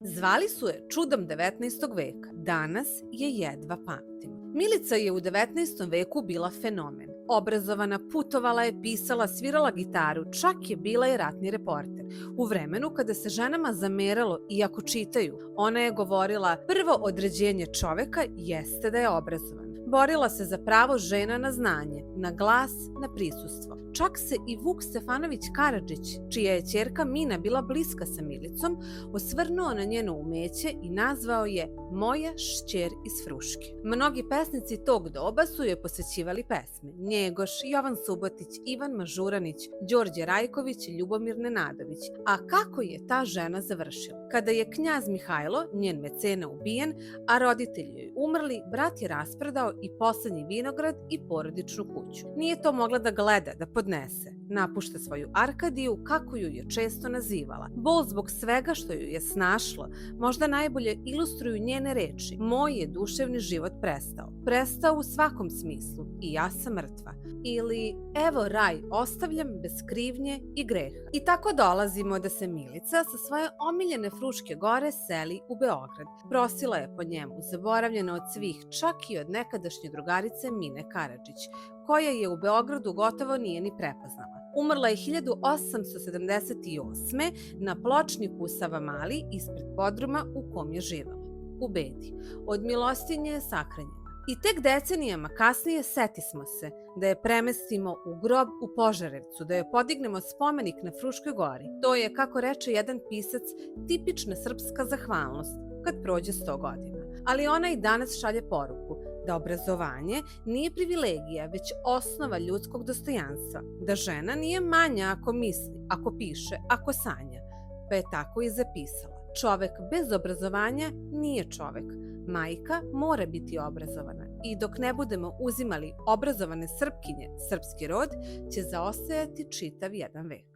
Zvali su je čudom 19. veka, danas je jedva pamtimo. Milica je u 19. veku bila fenomen. Obrazovana, putovala je, pisala, svirala gitaru, čak je bila i ratni reporter. U vremenu kada se ženama zameralo iako čitaju, ona je govorila prvo određenje čoveka jeste da je obrazovan. Borila se za pravo žena na znanje, na glas, na prisustvo. Čak se i Vuk Stefanović Karadžić, čija je ćerka Mina bila bliska sa Milicom, osvrnuo na njeno umeće i nazvao je Moja šćer iz Fruške. Mnogi pesnici tog doba su joj posvećivali pesme. Njegoš, Jovan Subotić, Ivan Mažuranić, Đorđe Rajković i Ljubomir Nenadović. A kako je ta žena završila? Kada je knjaz Mihajlo, njen mecena, ubijen, a roditelji joj umrli, brat je rasprodao i poslednji vinograd i porodičnu kuću. Nije to mogla da gleda, da podnese. Napušta svoju Arkadiju, kako ju je često nazivala. Bol zbog svega što ju je snašlo, možda najbolje ilustruju njene reči. Moj je duševni život prestao. Prestao u svakom smislu i ja sam mrtva. Ili evo raj ostavljam bez krivnje i greha. I tako dolazimo da se Milica sa svoje omiljene Fruške gore seli u Beograd. Prosila je po njemu, zaboravljena od svih, čak i od nekadašnje drugarice Mine Karadžić, koja je u Beogradu gotovo nije ni prepoznala. Umrla je 1878. na pločniku u Savamali ispred podruma u kom je živela, u bedi. Od milostinje je sahranjena. I tek decenijama kasnije setismo se da je premestimo u grob u Požarevcu, da joj podignemo spomenik na Fruškoj gori. To je, kako reče jedan pisac, tipična srpska zahvalnost kad prođe 100 godina. Ali ona i danas šalje poruku da obrazovanje nije privilegija, već osnova ljudskog dostojanstva, da žena nije manja ako misli, ako piše, ako sanja, pa je tako i zapisala. Čovek bez obrazovanja nije čovek. Majka mora biti obrazovana i dok ne budemo uzimali obrazovane Srpkinje, srpski rod će zaostajati čitav jedan vek.